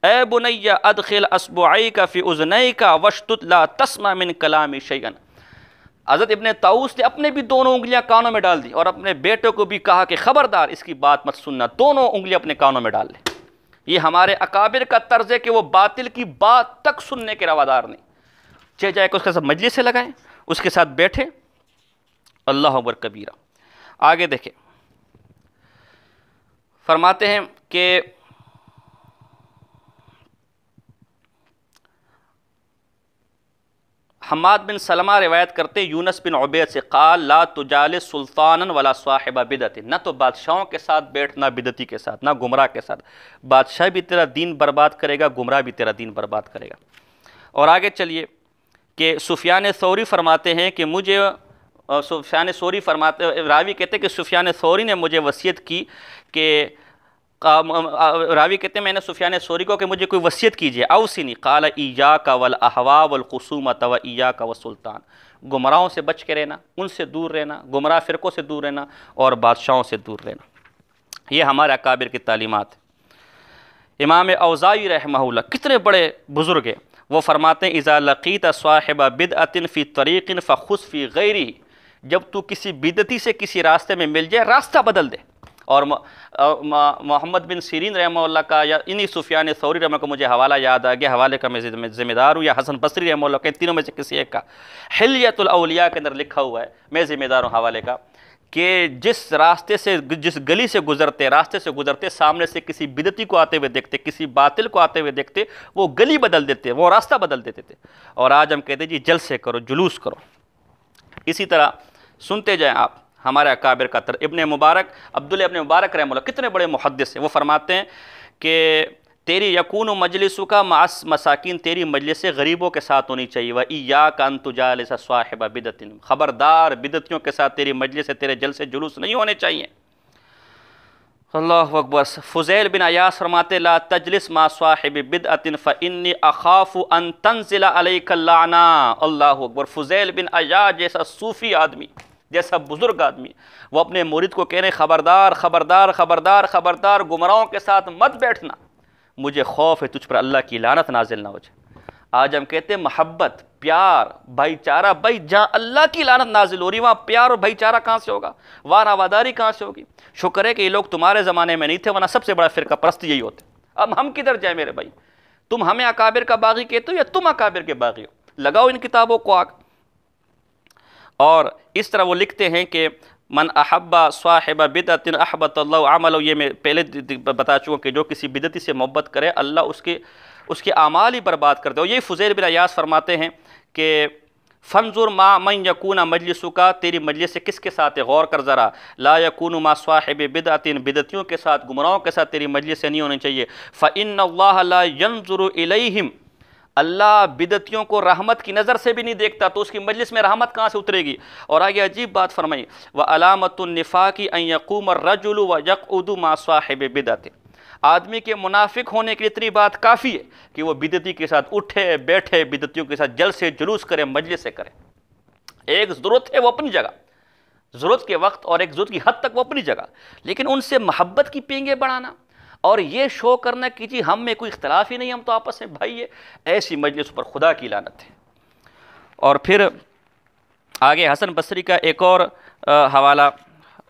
اے بنی ادخل اصبعیک فی اذنیک واشدد لا تسمع من کلامی شیئا، حضرت ابن طاؤس نے اپنے بھی دونوں انگلیاں کانوں میں ڈال دی اور اپنے بیٹے کو بھی کہا کہ خبردار اس کی بات مت سننا، دونوں انگلیاں اپنے کانوں میں ڈال لیں۔ یہ ہمارے اکابر کا طرز ہے کہ وہ باطل کی بات تک سننے کے روادار نہیں، چاہے جائے کہ اس کے ساتھ مجلس سے لگائیں، اس کے ساتھ بیٹھے۔ اللہ اکبر کبیرہ۔ آگے دیکھیں، فرماتے ہیں کہ حماد بن سلمہ روایت کرتے یونس بن عبید سے، قال لا تجالس سلطانا ولا صاحب بدعت، نہ تو بادشاہوں کے ساتھ بیٹھ، نہ بدعتی کے ساتھ، نہ گمراہ کے ساتھ، بادشاہ بھی تیرا دین برباد کرے گا، گمراہ بھی تیرا دین برباد کرے گا۔ اور آگے چلیے کہ سفیان ثوری فرماتے ہیں کہ مجھے، سفیان ثوری فرماتے، راوی کہتے ہیں کہ سفیان ثوری نے مجھے وصیت کی کہ، راوی کہتے ہیں میں نے سفیان ثوری کو کہ مجھے کوئی وصیت کیجیے، اوصنی، قال ایاک والاہواء والخصومۃ وایاک والسلطان، گمراہوں سے بچ کے رہنا، ان سے دور رہنا، گمراہ فرقوں سے دور رہنا، اور بادشاہوں سے دور رہنا۔ یہ ہمارے اکابر کی تعلیمات ہیں۔ امام اوزاعی رحمہ اللہ کتنے بڑے بزرگ ہیں، وہ فرماتے ہیں اذا لقیت صاحب بدعۃ فی طریق فخذ فی غیرہ، جب تو کسی بدعتی سے کسی راستے میں مل جائے راستہ بدل دے، اور محمد بن سیرین رحمہ اللہ کا یا انہی سفیان ثوری رحمہ کا مجھے حوالہ یاد آ گیا، حوالے کا میں ذمہ دار ہوں، یا حسن بصری رحمہ اللہ کے، تینوں میں سے کسی ایک کا حلیۃ الاولیاء کے اندر لکھا ہوا ہے، میں ذمہ دار ہوں حوالے کا، کہ جس راستے سے، جس گلی سے گزرتے، راستے سے گزرتے، سامنے سے کسی بدعتی کو آتے ہوئے دیکھتے، کسی باطل کو آتے ہوئے دیکھتے، وہ گلی بدل دیتے، وہ راستہ بدل دیتے تھے، اور آج ہم کہتے ہیں جی جلسے کرو، جلوس کرو۔ اسی طرح سنتے جائیں آپ ہمارے اکابر کا ابن مبارک، عبداللہ ابن مبارک رحمہ اللہ کتنے بڑے محدث ہیں، وہ فرماتے ہیں کہ تیری یکون مجلسو کا معس مساکین، تیری مجلس غریبوں کے ساتھ ہونی چاہیے، وَإِيَّاكَ أَن تُجَالِسَ صَاحِبَ بِدْعَةٍ، خبردار بدعتیوں کے ساتھ تیری مجلس سے، تیرے جلسے جلوس نہیں ہونے چاہیے۔ اللہ اکبر۔ فضیل بن عیاض فرماتے لا تجلس مع صاحب بدعة فإني أخاف أن تنزل عليك اللعنة۔ اللہ اکبر۔ فضیل بن عیاض جیسا صوفی آدمی، جیسا بزرگ آدمی، وہ اپنے مرید کو کہہ رہے ہیں خبردار خبردار خبردار خبردار، گمراہوں کے ساتھ مت بیٹھنا، مجھے خوف ہے تجھ پر اللہ کی لعنت نازل نہ ہو جائے۔ آج ہم کہتے ہیں محبت، پیار، بھائی چارہ، بھائی جہاں اللہ کی لعنت نازل ہو رہی وہاں پیار اور بھائی چارہ کہاں سے ہوگا، وہاں رواداری کہاں سے ہوگی؟ شکر ہے کہ یہ لوگ تمہارے زمانے میں نہیں تھے، ورنہ سب سے بڑا فرقہ پرست یہی ہوتے۔ اب ہم کدھر جائیں میرے بھائی؟ تم ہمیں اکابر کا باغی کہتے ہو یا تم اکابر کے باغی ہو؟ لگاؤ ان کتابوں کو آگ۔ اور اس طرح وہ لکھتے ہیں کہ من احب صاحب بدعت احبط اللہ عملہ، یہ میں پہلے بتا چکا کہ جو کسی بدعتی سے محبت کرے اللہ اس کے اعمال ہی برباد کر دے۔ اور یہ فضیل بن عیاض فرماتے ہیں کہ فانظر ما من یکون مجلسک، تیری مجلس سے کس کے ساتھ ہے، غور کر ذرا، لا یکون ما صاحب بدعت، بدعتیوں کے ساتھ، گمراہوں کے ساتھ تیری مجلس سے نہیں ہونی چاہیے۔ فإن اللہ لا ينظر الیہم، اللہ بدعتیوں کو رحمت کی نظر سے بھی نہیں دیکھتا، تو اس کی مجلس میں رحمت کہاں سے اترے گی؟ اور آگے عجیب بات فرمائی، وعلامۃ النفاق ان یقوم الرجل ویقعد مع صاحب بدعت، آدمی کے منافق ہونے کے لیے اتنی بات کافی ہے کہ وہ بدعتی کے ساتھ اٹھے بیٹھے، بدعتیوں کے ساتھ جلسے جلوس کرے، مجلس سے کرے۔ ایک ضرورت ہے وہ اپنی جگہ، ضرورت کے وقت، اور ایک ضرورت کی حد تک وہ اپنی جگہ، لیکن ان سے محبت کی پینگیں بڑھانا اور یہ شو کرنا کہ جی ہم میں کوئی اختلاف ہی نہیں، ہم تو آپس میں بھائی ہے، ایسی مجلس پر خدا کی لعنت ہے۔ اور پھر آگے حسن بصری کا ایک اور حوالہ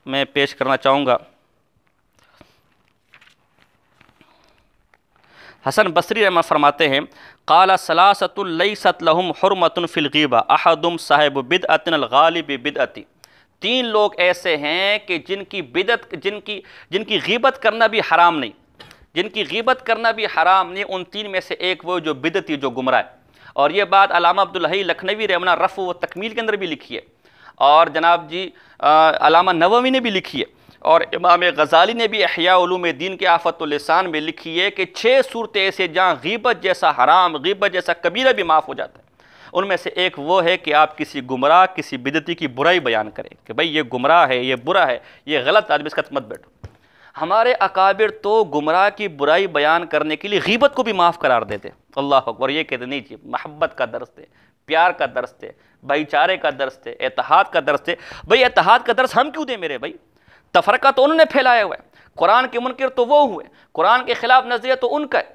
میں پیش کرنا چاہوں گا۔ حسن بصری رحمہ فرماتے ہیں قال ثلاثۃ لیست لہم حرمۃ فی الغیبہ احدہم صاحب بدعۃ الغالب بدعتی، تین لوگ ایسے ہیں کہ جن کی غیبت کرنا بھی حرام نہیں، جن کی غیبت کرنا بھی حرام نہیں، ان تین میں سے ایک وہ جو بدعتی، جو گمراہ ہے۔ اور یہ بات علامہ عبدالحی لکھنوی رحمہ اللہ رفع و تکمیل کے اندر بھی لکھی ہے، اور جناب جی علامہ نووی نے بھی لکھی ہے، اور امام غزالی نے بھی احیاء علوم دین کے آفت اللسان میں لکھی ہے کہ 6 صورتیں ایسے جہاں غیبت جیسا حرام، غیبت جیسا کبیرہ بھی معاف ہو جاتا ہے۔ ان میں سے ایک وہ ہے کہ آپ کسی گمراہ، کسی بدعتی کی برائی بیان کریں کہ بھئی یہ گمراہ ہے، یہ برا ہے، یہ غلط آدمی، اس کا مت بیٹھو۔ ہمارے اکابر تو گمراہ کی برائی بیان کرنے کے لیے غیبت کو بھی معاف قرار دیتے، اللہ اکبر۔ یہ کہتے نہیں جی محبت کا درس ہے، پیار کا درس ہے، بھائی چارے کا درس ہے، اتحاد کا درس ہے۔ بھئی اتحاد کا درس ہم کیوں دیں میرے بھائی؟ تفرقہ تو انہوں نے پھیلایا ہوا ہے، قرآن کے منکر تو وہ ہوئے، قرآن کے خلاف نظریہ تو ان کا ہے،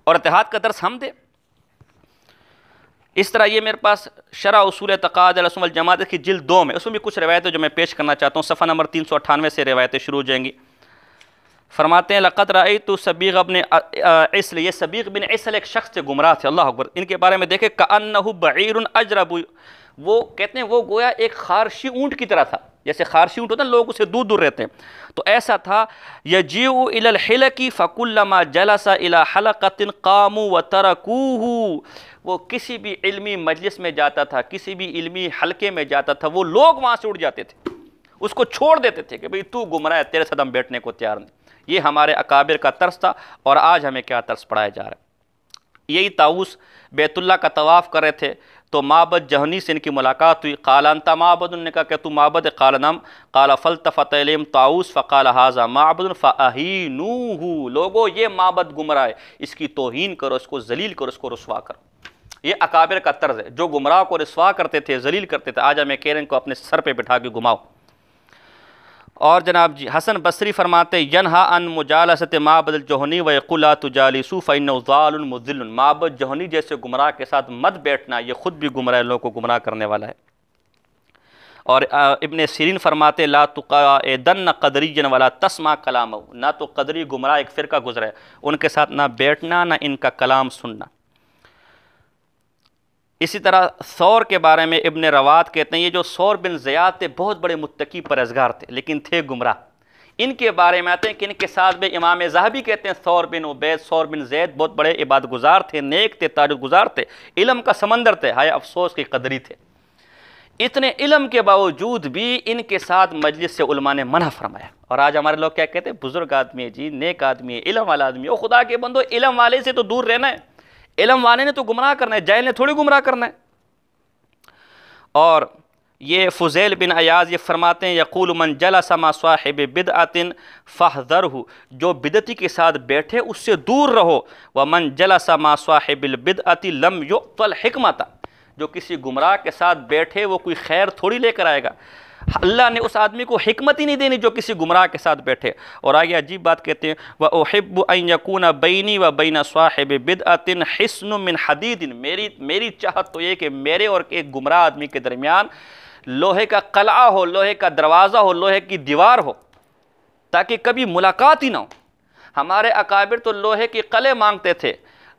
اور اتحاد کا درس ہم دیں؟ اس طرح یہ میرے پاس شرح اصول اعتقاد اہل سنت والجماعت کی جلد 2 میں، اس میں بھی کچھ روایتیں جو میں پیش کرنا چاہتا ہوں، صفحہ نمبر 398 سے روایتیں شروع ہو جائیں گی۔ فرماتے ہیں لقد رأیت سبیغ بن عسل، یہ سبیغ بن عسل ایک شخص تھے، گمراہ تھے، اللہ اکبر۔ ان کے بارے میں دیکھیں کأنہ بعیر اجرب، وہ کہتے ہیں وہ گویا ایک خارشی اونٹ کی طرح تھا، جیسے خارشی اونٹ ہوتا ہے لوگ اسے دور دور رہتے ہیں، تو ایسا تھا۔ یجیء الی الحلق فکلما جلس الی حلقۃ قاموا وترکوہ، وہ کسی بھی علمی مجلس میں جاتا تھا، کسی بھی علمی حلقے میں جاتا تھا، وہ لوگ وہاں سے اٹھ جاتے تھے، اس کو چھوڑ دیتے تھے کہ بھئی تو گمراہ ہے، تیرے ساتھ ہم بیٹھنے کو تیار نہیں۔ یہ ہمارے اکابر کا طرز تھا، اور آج ہمیں کیا طرز پڑھایا جا رہا ہے۔ یہی طاؤس بیت اللہ کا طواف کر رہے تھے تو معبد جہنی سے ان کی ملاقات ہوئی، قال انت معبد، انہوں نے کہا کہ تو معبد ہے، قال نعم، قال فالتفت الیہم طاؤس فقال ھذا معبد فاہینوہ، لوگو یہ معبد گمراہ ہے، اس کی توہین کرو، اس کو ذلیل کرو، اس کو رسوا کرو۔ یہ اکابر کا طرز ہے، جو گمراہ کو رسوا کرتے تھے، ذلیل کرتے تھے، آج ہمیں کہہ رہے ہیں کو اپنے سر پہ بٹھا کے گھماؤ۔ اور جناب جی حسن بصری فرماتے ینہا عن مجالست معبد الجہنی ویقول لا تجالسوا فإنہ ضال مضل، معبد جہنی جیسے گمراہ کے ساتھ مت بیٹھنا، یہ خود بھی گمراہ لوگوں کو گمراہ کرنے والا ہے۔ اور ابن سیرین فرماتے لا تقعدن قدریًا ولا تسمع کلامہ، نہ تو قدری گمراہ ایک فرقہ گزرا ہے، ان کے ساتھ نہ بیٹھنا نہ ان کا کلام سننا۔ اسی طرح ثور کے بارے میں ابن روات کہتے ہیں یہ جو ثور بن زیاد تھے بہت بڑے متقی پرہیزگار تھے لیکن تھے گمراہ۔ ان کے بارے میں آتے ہیں کہ ان کے ساتھ میں امام ذہبی کہتے ہیں ثور بن عبید، ثور بن زید بہت بڑے عبادت گزار تھے، نیک تھے، تاجر گزار تھے، علم کا سمندر تھے، ہائے افسوس کی قدری تھے۔ اتنے علم کے باوجود بھی ان کے ساتھ مجلس سے علماء نے منع فرمایا۔ اور آج ہمارے لوگ کیا کہتے ہیں بزرگ آدمی ہے جی، نیک آدمی ہے، علم والا آدمی ہے۔ او خدا کے بندو، علم والے سے تو دور رہنا ہے، علم والے نے تو گمراہ کرنا ہے، جاہل نے تھوڑی گمراہ کرنا ہے۔ اور یہ فضیل بن عیاض یہ فرماتے ہیں یقول من جلس مع صاحب بدعۃ فاحذرہ، جو بدعتی کے ساتھ بیٹھے اس سے دور رہو، ومن جلس مع صاحب البدعۃ لم یعط الحکمۃ، جو کسی گمراہ کے ساتھ بیٹھے وہ کوئی خیر تھوڑی لے کر آئے گا، اللہ نے اس آدمی کو حکمت ہی نہیں دینی جو کسی گمراہ کے ساتھ بیٹھے۔ اور آگے عجیب بات کہتے ہیں وَأُحِبُّ أَن يَكُونَ بَيْنِي وَبَيْنَ صَاحِبِ بِدْعَةٍ حِصْنٌ مِّنْ حَدِيدٍ، میری چاہت تو یہ کہ میرے اور ایک گمراہ آدمی کے درمیان لوہے کا قلعہ ہو، لوہے کا دروازہ ہو، لوہے کی دیوار ہو، تاکہ کبھی ملاقات ہی نہ ہو۔ ہمارے اکابر تو لوہے کے قلعے مانگتے تھے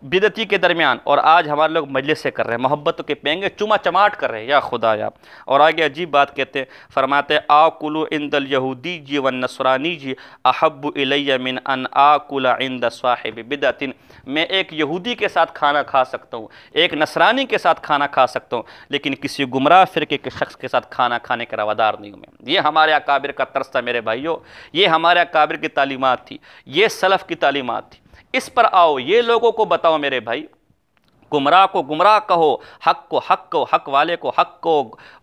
بدعتی کے درمیان، اور آج ہمارے لوگ مجلس سے کر رہے ہیں، محبت کے پینگے چما چماٹ کر رہے ہیں، یا خدا یا۔ اور آگے عجیب بات کہتے ہیں، فرماتے آکلو عند الیہودی جی والنصرانی جی احب الی من ان آکل عند صاحب بدعۃ، میں ایک یہودی کے ساتھ کھانا کھا سکتا ہوں، ایک نصرانی کے ساتھ کھانا کھا سکتا ہوں، لیکن کسی گمراہ فرقے کے شخص کے ساتھ کھانا کھانے کا روادار نہیں ہوں میں۔ یہ ہمارے اکابر کا طرز تھا میرے بھائیوں، یہ ہمارے اکابر کی تعلیمات تھی، یہ سلف کی تعلیمات تھی۔ اس پر آؤ، یہ لوگوں کو بتاؤ میرے بھائی، گمراہ کو گمراہ کہو، حق کو حق کو، حق والے کو حق کو،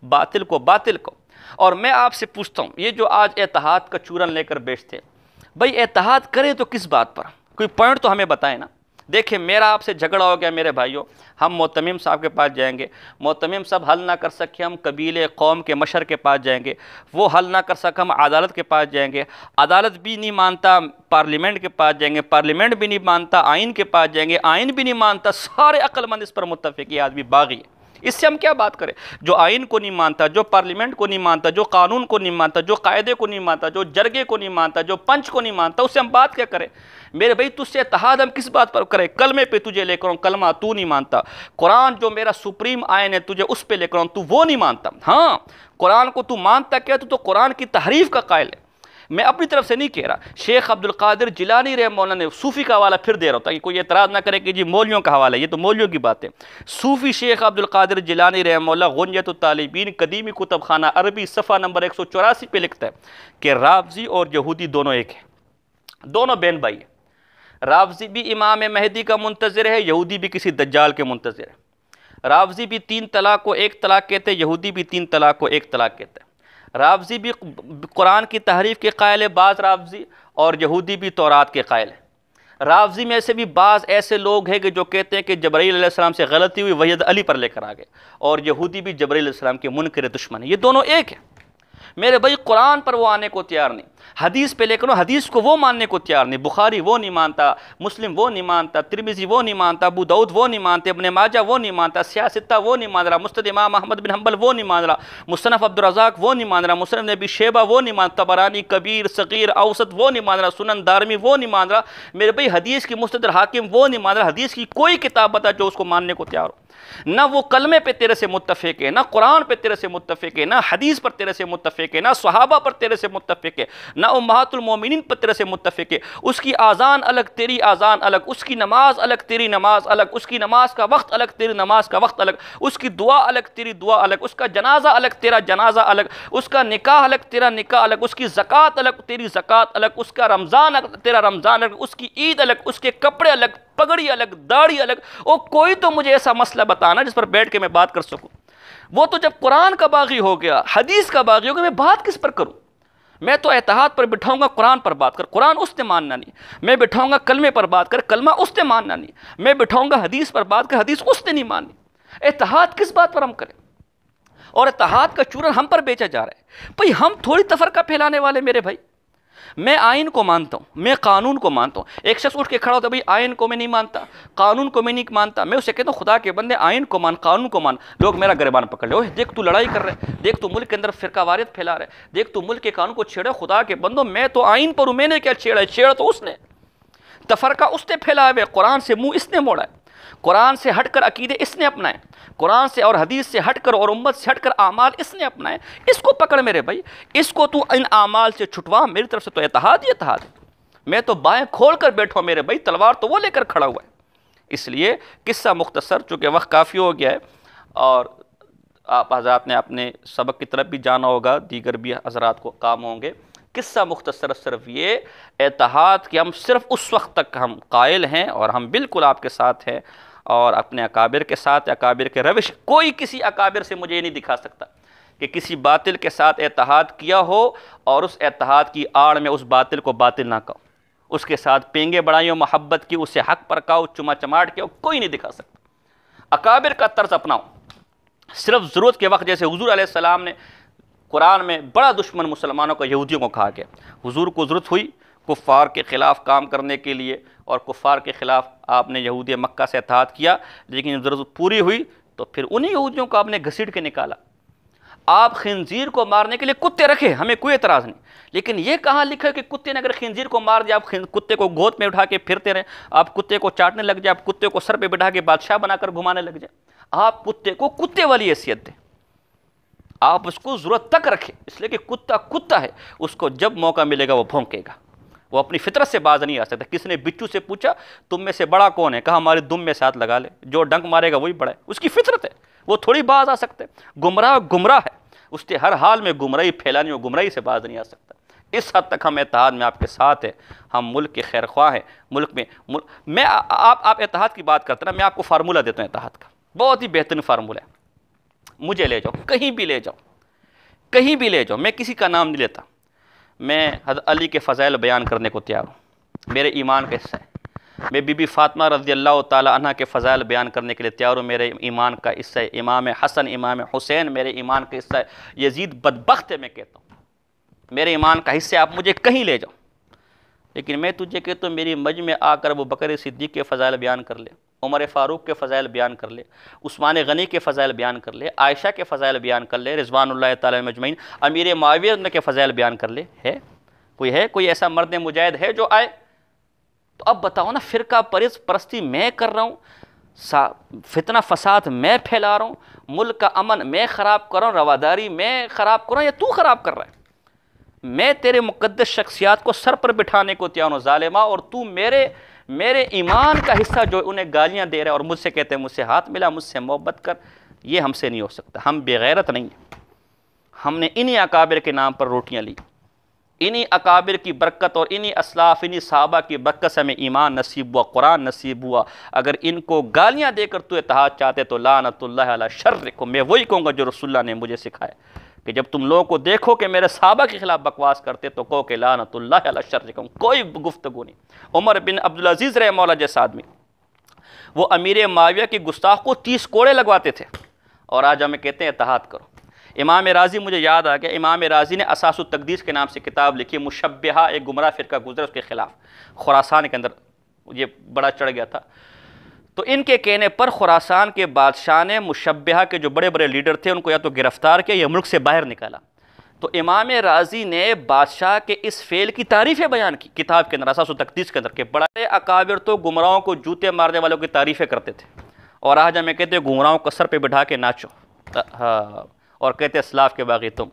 باطل کو باطل کو۔ اور میں آپ سے پوچھتا ہوں یہ جو آج اتحاد کا چورن لے کر بیچتے ہیں، بھائی اتحاد کریں تو کس بات پر؟ کوئی پوائنٹ تو ہمیں بتائیں نا۔ دیکھیں میرا آپ سے جھگڑا ہو گیا میرے بھائیوں، ہم معتمم صاحب کے پاس جائیں گے، معتمم صاحب حل نہ کر سکے ہم قبیلے قوم کے مشر کے پاس جائیں گے، وہ حل نہ کر سکے ہم عدالت کے پاس جائیں گے، عدالت بھی نہیں مانتا پارلیمنٹ کے پاس جائیں گے، پارلیمنٹ بھی نہیں مانتا آئین کے پاس جائیں گے، آئین بھی نہیں مانتا، سارے عقل مند اس پر متفق، یہ آدمی باغی ہے۔ اس سے ہم کیا بات کریں؟ جو آئین کو نہیں مانتا، جو پارلیمنٹ کو نہیں مانتا، جو قانون کو نہیں مانتا، جو قاعدے کو نہیں مانتا، جو جرگے کو نہیں مانتا، جو پنچ کو نہیں مانتا، اس سے ہم بات کیا کریں؟ میرے بھائی تجھ سے اتحاد ہم کس بات پر کریں؟ کلمے پہ تجھے لے کر آؤں، کلمہ تو نہیں مانتا، قرآن جو میرا سپریم آئین ہے تجھے اس پہ لے کر آؤں، تو وہ نہیں مانتا۔ ہاں قرآن کو تو مانتا کیا؟ تو قرآن کی تحریف کا قائل ہے۔ میں اپنی طرف سے نہیں کہہ رہا، شیخ عبدالقادر جیلانی رحمہ اللہ نے صوفی کا حوالہ پھر دے رہا ہوں تاکہ کوئی اعتراض نہ کرے کہ جی مولویوں کا حوالہ ہے، یہ تو مولویوں کی بات ہے۔ صوفی شیخ عبدالقادر جیلانی رحمہ اللہ غنیۃ الطالبین قدیمی کتب خانہ عربی صفحہ نمبر 184 پہ لکھتا ہے کہ رافضی اور یہودی دونوں ایک ہیں، دونوں بہن بھائی ہیں۔ رافضی بھی امام مہدی کا منتظر ہے، یہودی بھی کسی دجال کے منتظر ہے۔ رافضی بھی 3 طلاق کو 1 طلاق کہتے ہیں، یہودی بھی 3 طلاق کو 1 طلاق کہتے ہیں۔ رافضی بھی قرآن کی تحریف کے قائل ہے بعض رافضی، اور یہودی بھی تورات کے قائل ہے۔ رافضی میں سے بھی بعض ایسے لوگ ہیں کہ جو کہتے ہیں کہ جبرائیل علیہ السلام سے غلطی ہوئی، وحی علی پر لے کر آ گئے، اور یہودی بھی جبرائیل علیہ السلام کے منکر دشمن ہیں، یہ دونوں ایک ہیں۔ میرے بھائی قرآن پر وہ آنے کو تیار نہیں، حدیث پہ لے کر حدیث کو وہ ماننے کو تیار نہیں، بخاری وہ نہیں مانتا، مسلم وہ نہیں مانتا، ترمذی وہ نہیں مانتا، ابو داؤد وہ نہیں مانتے، ابن ماجہ وہ نہیں مانتا، سیاستہ وہ نہیں مان رہا، مسند امام احمد بن حنبل وہ نہیں مان رہا، مصنف عبدالرزاق وہ نہیں مان رہا، مسند ابی شیبہ وہ نہیں مانتا، طبرانی کبیر صغیر اوسط وہ نہیں مان رہا، سنن دارمی وہ نہیں مان رہا۔ میرے بھائی حدیث کی مستدر حاکم وہ نہیں مان رہا، حدیث کی کوئی کتاب بتا جو اس کو ماننے کو تیار ہو۔ نہ وہ کلمے پہ تیرے سے متفق ہے، نہ قرآن پہ تیرے سے متفق ہے، نہ حدیث پر تیرے سے متفق ہے، نہ صحابہ پر تیرے سے متفق ہے، نہ امہات المومنین پر تیرے سے متفق ہے۔ اس کی آذان الگ، تیری آذان الگ، اس کی نماز الگ، تیری نماز الگ، اس کی نماز کا وقت الگ، تیری نماز کا وقت الگ، اس کی دعا الگ، تیری دعا الگ، اس کا جنازہ الگ، تیرا جنازہ الگ، اس کا نکاح الگ، تیرا نکاح الگ، اس کی زکوٰۃ الگ، تیری زکوٰۃ الگ، اس کا رمضان الگ، تیرا رمضان الگ، اس کی عید الگ، اس کے کپڑے الگ، پگڑی الگ، داڑھی الگ۔ او کوئی تو مجھے ایسا مسئلہ بتانا جس پر بیٹھ کے میں بات کر سکوں۔ وہ تو جب قرآن کا باغی ہو گیا، حدیث کا باغی ہو گیا، میں بات کس پر کروں؟ میں تو اتحاد پر بٹھاؤں گا، قرآن پر بات کر، قرآن اس نے ماننا نہیں، میں بٹھاؤں گا کلمے پر بات کر، کلمہ اس نے ماننا نہیں، میں بٹھاؤں گا حدیث پر بات کر، حدیث اس نے نہیں ماننی۔ اتحاد کس بات پر ہم کریں؟ اور اتحاد کا چورن ہم پر بیچا جا رہا ہے۔ بھئی ہم تھوڑی تفرقہ پھیلانے والے میرے بھائی، میں آئین کو مانتا ہوں، میں قانون کو مانتا ہوں۔ ایک شخص اٹھ کے کھڑا ہوتا ہے، بھئی آئین کو میں نہیں مانتا، قانون کو میں نہیں مانتا، میں اسے کہتا ہوں خدا کے بندے آئین کو مان، قانون کو مان۔ لوگ میرا گریبان پکڑ لے، اوہ دیکھ تو لڑائی کر رہے، دیکھ تو ملک کے اندر فرقہ واریت پھیلا رہے، دیکھ تو ملک کے قانون کو چھیڑے۔ خدا کے بندوں میں تو آئین پر ہوں، میں نے کیا چھیڑا ہے؟ چھیڑا تو اس نے، تفرقہ اس نے پھیلایا ہے، قرآن سے منہ اس نے موڑا ہے، قرآن سے ہٹ کر عقیدے اس نے اپنائے، قرآن سے اور حدیث سے ہٹ کر اور امت سے ہٹ کر اعمال اس نے اپنائے۔ اس کو پکڑ میرے بھائی، اس کو تو ان اعمال سے چھٹوا، میری طرف سے تو اتحاد ہی اتحاد ہے۔ میں تو بائیں کھول کر بیٹھا ہوں میرے بھائی، تلوار تو وہ لے کر کھڑا ہوا ہے۔ اس لیے قصہ مختصر، چونکہ وقت کافی ہو گیا ہے اور آپ حضرات نے اپنے سبق کی طرف بھی جانا ہوگا، دیگر بھی حضرات کو کام ہوں گے۔ قصہ مختصر صرف یہ اتحاد کہ ہم صرف اس وقت تک ہم قائل ہیں اور ہم بالکل آپ کے ساتھ ہیں اور اپنے اکابر کے ساتھ، اکابر کے روش، کوئی کسی اکابر سے مجھے یہ نہیں دکھا سکتا کہ کسی باطل کے ساتھ اتحاد کیا ہو اور اس اتحاد کی آڑ میں اس باطل کو باطل نہ کہو، اس کے ساتھ پینگے بڑھائیوں، محبت کی، اسے حق پر کہو، چما چماٹ کیا، کوئی نہیں دکھا سکتا۔ اکابر کا طرز اپناؤ، صرف ضرورت کے وقت، جیسے حضور علیہ السلام نے قرآن میں بڑا دشمن مسلمانوں کا یہودیوں کو کہا گیا، حضور کو ضرورت ہوئی کفار کے خلاف کام کرنے کے لیے اور کفار کے خلاف آپ نے یہودی مکہ سے اتحاد کیا، لیکن ضرورت پوری ہوئی تو پھر انہی یہودیوں کو آپ نے گھسیٹ کے نکالا۔ آپ خنزیر کو مارنے کے لیے کتے رکھے، ہمیں کوئی اعتراض نہیں، لیکن یہ کہاں لکھا ہے کہ کتے نے اگر خنزیر کو مار دیا آپ کتے کو گود میں اٹھا کے پھرتے رہیں، آپ کتے کو چاٹنے لگ جائیں، آپ کتے کو سر پہ بٹھا کے بادشاہ بنا کر گھمانے لگ جائیں؟ آپ کتے کو کتے والی حیثیت دیں، آپ اس کو ضرورت تک رکھیں، اس لیے کہ کتا کتا ہے، اس کو جب موقع ملے گا وہ بھونکے گا، وہ اپنی فطرت سے باز نہیں آ سکتا۔ کسی نے بچو سے پوچھا تم میں سے بڑا کون ہے؟ کہا ہمارے دم میں ساتھ لگا لے، جو ڈنک مارے گا وہی بڑا ہے، اس کی فطرت ہے، وہ تھوڑی باز آ سکتے۔ گمراہ گمراہ ہے، اس نے ہر حال میں گمراہی پھیلانی اور گمراہی سے باز نہیں آ سکتا۔ اس حد تک ہم اتحاد میں آپ کے ساتھ ہیں، ہم ملک کے خیر خواہ ہیں، ملک میں آپ اتحاد کی بات کرتے ہیں، میں آپ کو فارمولہ دیتا ہوں اتحاد کا، بہت ہی بہترین فارمولہ ہے۔ مجھے لے جاؤ، کہیں بھی لے جاؤ، کہیں بھی لے جاؤ، میں کسی کا نام نہیں لیتا، میں حضرت علی کے فضائل بیان کرنے کو تیار ہوں، میرے ایمان کا حصہ ہے۔ میں بی بی فاطمہ رضی اللہ تعالیٰ عنہ کے فضائل بیان کرنے کے لیے تیار ہوں، میرے ایمان کا حصہ ہے۔ امام حسن، امام حسین میرے ایمان کا حصہ ہے۔ یزید بدبخت ہے، میں کہتا ہوں میرے ایمان کا حصہ ہے، آپ مجھے کہیں لے جاؤ، لیکن میں تجھے کہتا ہوں میری مجمع میں آ کر ابو بکر صدیق کے فضائل بیان کر لے، عمر فاروق کے فضائل بیان کر لے، عثمان غنی کے فضائل بیان کر لے، عائشہ کے فضائل بیان کر لے، رضوان اللہ تعالیٰ مجمعین، امیر معاویہ کے فضائل بیان کر لے۔ کوئی ایسا مرد مجاہد ہے جو آئے؟ تو اب بتاؤ نا، فرقہ پرستی میں کر رہا ہوں، فتنہ فساد میں پھیلا رہا ہوں، ملک کا امن میں خراب کر رہا ہوں، رواداری میں خراب کر رہا ہوں، یا تو خراب کر رہا ہے؟ میں تیرے مقدس شخصیات کو سر پر بٹھانے کو تیار ہوں ظالمہ، اور تو میرے ایمان کا حصہ جو انہیں گالیاں دے رہے اور مجھ سے کہتے ہیں مجھ سے ہاتھ ملا، مجھ سے محبت کر، یہ ہم سے نہیں ہو سکتا۔ ہم بے غیرت نہیں ہیں، ہم نے انہی اکابر کے نام پر روٹیاں لی، انہی اکابر کی برکت اور انہی اسلاف، انہی صحابہ کی برکت سے ہمیں ایمان نصیب ہوا، قرآن نصیب ہوا۔ اگر ان کو گالیاں دے کر تو اتحاد چاہتے تو لعنت اللہ علی شرکم، میں وہی کہوں گا جو رسول اللہ نے مجھے سکھایا کہ جب تم لوگوں کو دیکھو کہ میرے صحابہ کے خلاف بکواس کرتے تو کہو کہ لعنت اللہ علی شرکم، کوئی گفتگو نہیں۔ عمر بن عبدالعزیز رحمہ اللہ جیسا آدمی، وہ امیر معاویہ کی گستاخ کو 30 کوڑے لگواتے تھے، اور آج ہمیں کہتے ہیں اتحاد کرو۔ امام راضی، مجھے یاد آ گیا، امام راضی نے اساس التقدیس کے نام سے کتاب لکھی، مشبہہ، ایک گمراہ فرقہ گزرا اس کے خلاف، خراسان کے اندر یہ بڑا چڑھ گیا تھا، تو ان کے کہنے پر خراسان کے بادشاہ نے مشبہہ کے جو بڑے بڑے لیڈر تھے ان کو یا تو گرفتار کیا یا ملک سے باہر نکالا۔ تو امام راضی نے بادشاہ کے اس فعل کی تعریفیں بیان کی کتاب کے اندر، اساس التقدیس کے اندر، کہ بڑے اکابر تو گمراہوں کو جوتے مارنے والوں کی تعریفیں کرتے تھے، اور آج ہمیں کہتے ہیں گمراہوں کو سر پہ بٹھا کے ناچو، اور کہتے ہیں اسلاف کے باغی تم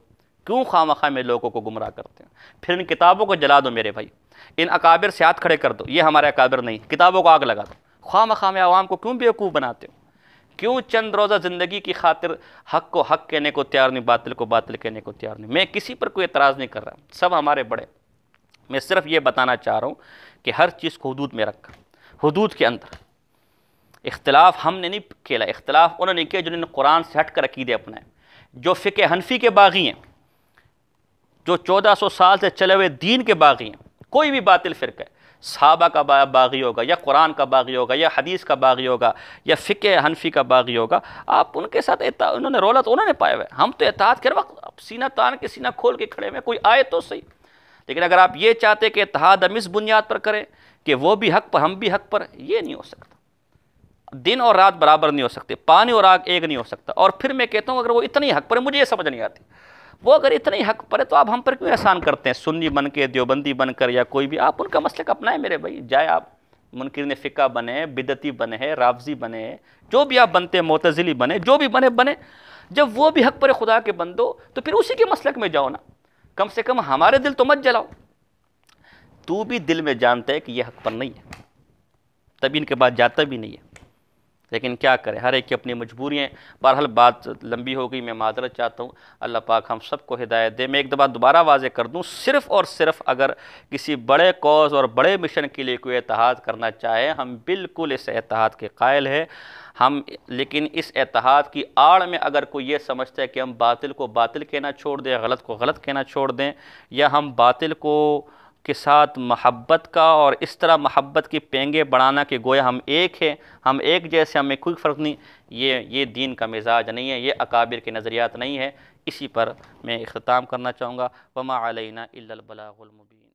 کیوں خواہ میں لوگوں کو گمراہ کرتے ہیں؟ پھر ان کتابوں کو جلا دو میرے بھائی، ان اکابر سے ہاتھ کھڑے کر دو، یہ ہمارے اکابر نہیں، کتابوں کو آگ لگا دو۔ خواہ میں عوام کو کیوں بیوقوف بناتے ہو؟ کیوں چند روزہ زندگی کی خاطر حق کو حق کہنے کو تیار نہیں، باطل کو باطل کہنے کو تیار نہیں؟ میں کسی پر کوئی اعتراض نہیں کر رہا، سب ہمارے بڑے، میں صرف یہ بتانا چاہ رہا ہوں کہ ہر چیز کو حدود میں رکھا، حدود کے اندر۔ اختلاف ہم نے نہیں کھیلا، اختلاف انہوں نے کیا جنہوں نے قرآن سے ہٹ کر عقیدے اپنائے، جو فقہ حنفی کے باغی ہیں، جو 1400 سال سے چلے ہوئے دین کے باغی ہیں۔ کوئی بھی باطل فرقہ ہے، صحابہ کا باغی ہوگا، یا قرآن کا باغی ہوگا، یا حدیث کا باغی ہوگا، یا فقہ حنفی کا باغی ہوگا، آپ ان کے ساتھ انہوں نے رولت انہوں نے پائے ہوئے، ہم تو اتحاد کے وقت سینہ تان کے سینہ کھول کے کھڑے ہوئے، کوئی آئے تو صحیح، لیکن اگر آپ یہ چاہتے کہ اتحاد ہم اس بنیاد پر کریں کہ وہ بھی حق پر ہم بھی حق پر، یہ نہیں ہو سکتا. دن اور رات برابر نہیں ہو سکتے، پانی اور آگ ایک نہیں ہو سکتا. اور پھر میں کہتا ہوں اگر وہ اتنا ہی حق پر ہے، مجھے یہ سمجھ نہیں آتی، وہ اگر اتنا ہی حق پر ہے تو آپ ہم پر کیوں احسان کرتے ہیں؟ سنی بن کے، دیوبندی بن کر، یا کوئی بھی، آپ ان کا مسلک اپنائیں میرے بھائی. جائے آپ منکرین فقہ بنے، بدعتی بنے، رافضی بنے، جو بھی آپ بنتے ہیں، معتزلی بنے، جو بھی بنے. جب وہ بھی حق پر خدا کے بندو تو پھر اسی کے مسلک میں جاؤ نا. کم سے کم ہمارے دل تو مت جلاؤ. تو بھی دل میں جانتا ہے کہ یہ حق پر نہیں ہے، تبھی ان کے بعد جاتا بھی نہیں ہے. لیکن کیا کرے، ہر ایک کی اپنی مجبوریاں. بہرحال بات لمبی ہو گئی، میں معذرت چاہتا ہوں. اللہ پاک ہم سب کو ہدایت دے. میں ایک دفعہ دوبارہ واضح کر دوں، صرف اور صرف اگر کسی بڑے کوز اور بڑے مشن کے لیے کوئی اتحاد کرنا چاہے، ہم بالکل اس اتحاد کے قائل ہیں. لیکن اس اتحاد کی آڑ میں اگر کوئی یہ سمجھتا ہے کہ ہم باطل کو باطل کہنا چھوڑ دیں، غلط کو غلط کہنا چھوڑ دیں، یا ہم باطل کو کے ساتھ محبت کا اور اس طرح محبت کی پینگیں بڑھانا کہ گویا ہم ایک ہیں، ہم ایک جیسے، ہمیں کوئی فرق نہیں، یہ دین کا مزاج نہیں ہے، یہ اکابر کے نظریات نہیں ہے. اسی پر میں اختتام کرنا چاہوں گا. وما علینا الا البلاغ المبین.